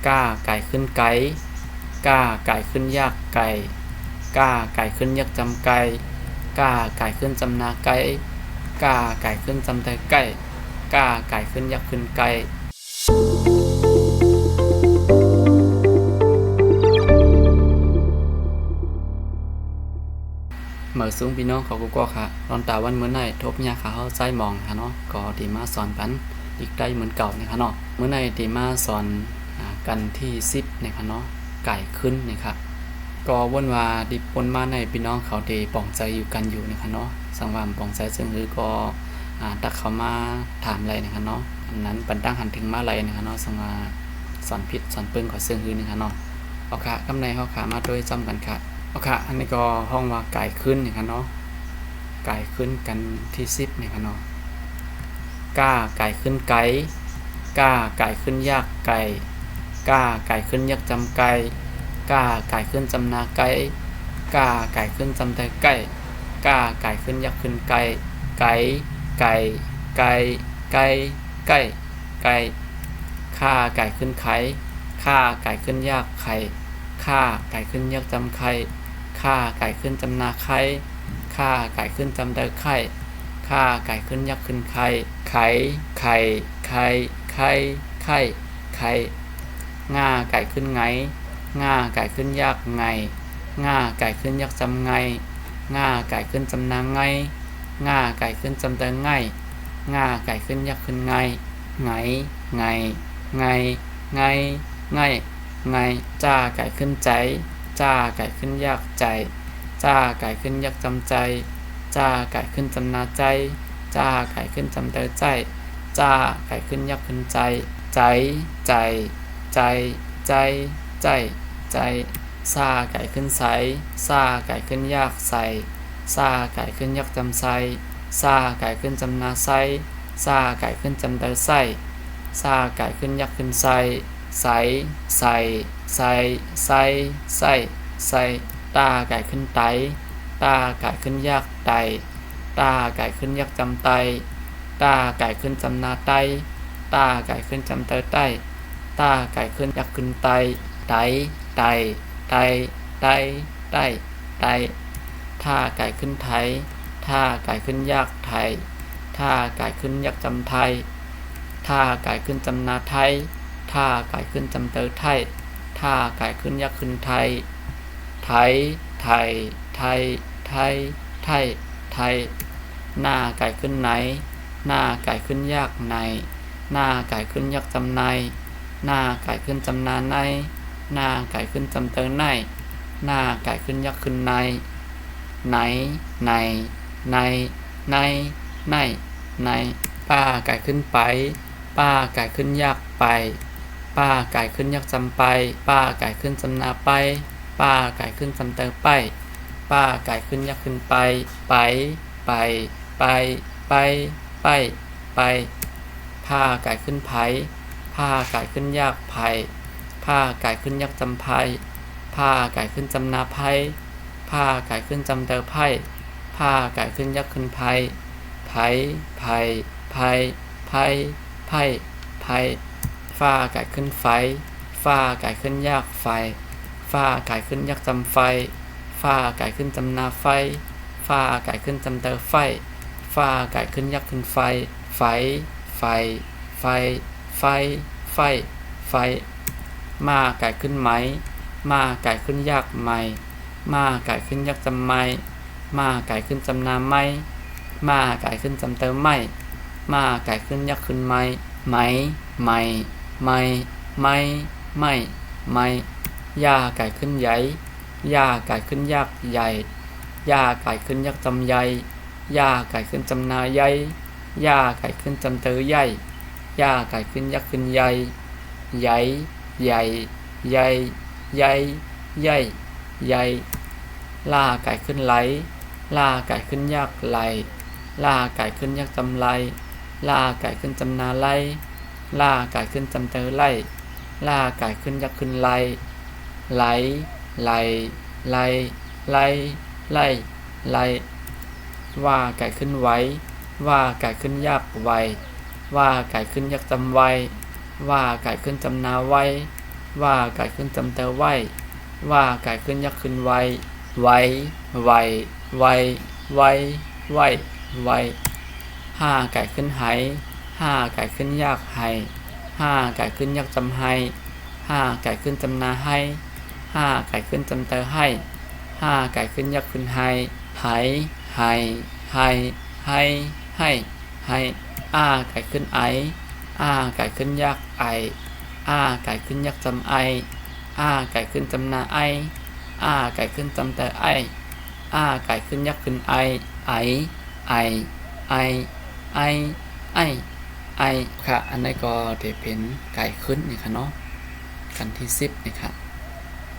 ก้าไก่ขึ้นไก่ก้าไก่ขึ้นยากไก่ก้าไก่ขึ้นยักจำไก่ก้าไก่ขึ้นจำนาไก่ก้าไก่ขึ้นจำแต่ไก่ก้าไก่ขึ้นยักขึ้นไก่เหมือซุ้งพี่น้องเขาก็ค่ะตอนตาวันเมื่อไหร่ทบยาขาเขาใจมองค่ะเนาะก็ดีมาสอนปันอีกได้เหมือนเก่านะคะเนาะเมื่อไหร่ดีมาสอนกันที่10นะคะเนาะไก่ขึ้นนะครับก็วนว่าดิปนมาในพี่น้องเขาได้ปองใจอยู่กันอยู่นะคะเนาะสังวามปองใจซึ่งหรือก็ตักเขามาถามอะไรนะคะเนาะอันนั้นปันตั้งหันถึงมาอะไรนะคะเนาะสังว่าสอนผิดสอนเปิ้งขอซึ่งหรือนะคะเนาะเอาค่ะกำในเขาขามาโดยจำกันค่ะเอาค่ะอันนี้ก็ห้องว่าไก่ขึ้นนะคะเนาะไก่ขึ้นกันที่10นะคะเนาะก้าไก่ขึ้นไก่ก้าไก่ขึ้นยากไก่ก้าไก่ขึ้นยักจำไก่ก้าไก่ขึ้นจำนาไก่ก้าไก่ขึ้นจำแต่ไก่ก้าไก่ขึ้นยักขึ้นไก่ไก่ไก่ไก่ไก่ไก่ไก่ข้าไก่ขึ้นไข่ข้าไก่ขึ้นยากไข่ข้าไก่ขึ้นยักจำไข่ข้าไก่ขึ้นจำนาไข่ข้าไก่ขึ้นจำแต่ไข่ข้าไก่ขึ้นยักขึ้นไข่ไข่ไข่ไข่ไข่ไข่ไข่ง่าไก่ขึ้นไงง่าไก่ขึ้นยากไงง่าไก่ขึ้นยักจำไงง่าไก่ขึ้นจำนางไงง่าไก่ขึ้นจำแต่ไงง่าไก่ขึ้นยักขึ้นไงไงไงไงไงไงไงจ้าไก่ขึ้นใจจ้าไก่ขึ้นยากใจจ้าไก่ขึ้นยักจำใจจ้าไก่ขึ้นจำนาใจจ้าไก่ขึ้นจำแต่ใจจ้าไก่ขึ้นยักขึ้นใจใจใจใจใจใจใจซาไก่ขึ้นใสซาไก่ขึ้นยากใสซาไก่ขึ้นยักจำไสซาไก่ขึ้นจำนาไสซาไก่ขึ้นจำแต่ไสซาไก่ขึ้นยักขึ้นใสใสใสใสใสใสใสตาไก่ขึ้นไตตาไก่ขึ้นยากไตตาไก่ขึ้นยักจำไตตาไก่ขึ้นจำนาไตตาไก่ขึ้นจำแต่ไตตาไก่ขึ้นยักขึ้นไตไตไตไตไตไตไตท่าไก่ขึ้นไทยท่าไก่ขึ้นยากไทยท่าไก่ขึ้นยักจำไทยท่าไก่ขึ้นจำนาไทยท่าไก่ขึ้นจำเตอไทยท่าไก่ขึ้นยักขึ้นไทยไทยไทยไทยไทยไทยไทยหน้าไก่ขึ้นไหนหน้าไก่ขึ้นยากไหนหน้าไก่ขึ้นยักจำในหน้าไก่ขึ้นจำนาในหน้าไก่ขึ้นจำเตอในหน้าไก่ขึ้นยักขึ้นในไหนในในในในในป้าไก่ขึ้นไปป้าไก่ขึ้นยากไปป้าไก่ขึ้นยักจำไปป้าไก่ขึ้นจำนาไปป้าไก่ขึ้นจำเตอไปป้าไก่ขึ้นยักขึ้นไปไปไปไปไปไปไปผ้าไก่ขึ้นไผผ้าไก่ขึ้นยากไผผ้าไก่ขึ้นยักจำไผผ้าไก่ขึ้นจำนาไผผ้าไก่ขึ้นจำเตอไผผ้าไก่ขึ้นยักขึ้นไผไผไผไผไผไผไผฟ้าไก่ขึ้นไฟฟ้าไก่ขึ้นยากไฟฟ้าไก่ขึ้นยักจำไฟฟ้าไก่ขึ้นจำนาไฟฟ้าไก่ขึ้นจำเตอไฟฟ้าไก่ขึ้นยักขึ้นไฟไฟไฟไฟไฟไฟไฟม้าไก่ขึ้นไหมม้าไก่ขึ้นยากไหมม้าไก่ขึ้นยักจำไหมม้าไก่ขึ้นจำนาไหมม้าไก่ขึ้นจำเตอไหมม้าไก่ขึ้นยักขึ้นไหมไหมไหมไหมไหมไหมไหมย่าไก่ขึ้นใหญ่ย่าไก่ขึ้นยากใหญ่ย่าไก่ขึ้นยักจำใหญ่ย่าไก่ขึ้นจำนาใหญ่ย่าไก่ขึ้นจำเตอใหญ่ย่าไก่ขึ้นยักขึ้นใหญ่ใหญ่ใหญ่ใหญ่ใหญ่ใหญ่ใหญ่ล่าไก่ขึ้นไหลล่าไก่ขึ้นยากไหลล่าไก่ขึ้นยักจำไหลล่าไก่ขึ้นจำนาไหลล่าไก่ขึ้นจำเตอไหลล่าไก่ขึ้นยักขึ้นไหลไหลไหลไหลไหลไหลไหลว่าไก่ขึ้นไหวว่าไก่ขึ้นยากไหวว่าไก่ขึ้นยักจำไวว่าไก่ขึ้นจำนาไว ว่าไก่ขึ้นจำแต่ไหวว่าไก่ขึ้นยักษ์ขึ้นไวไวไวไวไวไวไว5ไก่ขึ้นไห5ไก่ขึ้นยากไห5ไก่ขึ้นยักษ์จำไห5ไก่ขึ้นจำนาให้5ไก่ขึ้นจำแต่ให้5ไก่ขึ้นยักษ์ขึ้นไหไหให้ให้ให้ให้ให้ไก่ขึ้นไอไก่ขึ้นยักษ์ไอไก่ขึ้นยักษ์จำไอไก่ขึ้นจำนาไอไก่ขึ้นจำแต่ไอไก่ขึ้นยักษ์ขึ้นไอไอไอไอไอไอไอค่ะอันนี้ก็จะเป็นไก่ขึ้นนี่ค่ะเนาะกันที่10นี่ค่ะ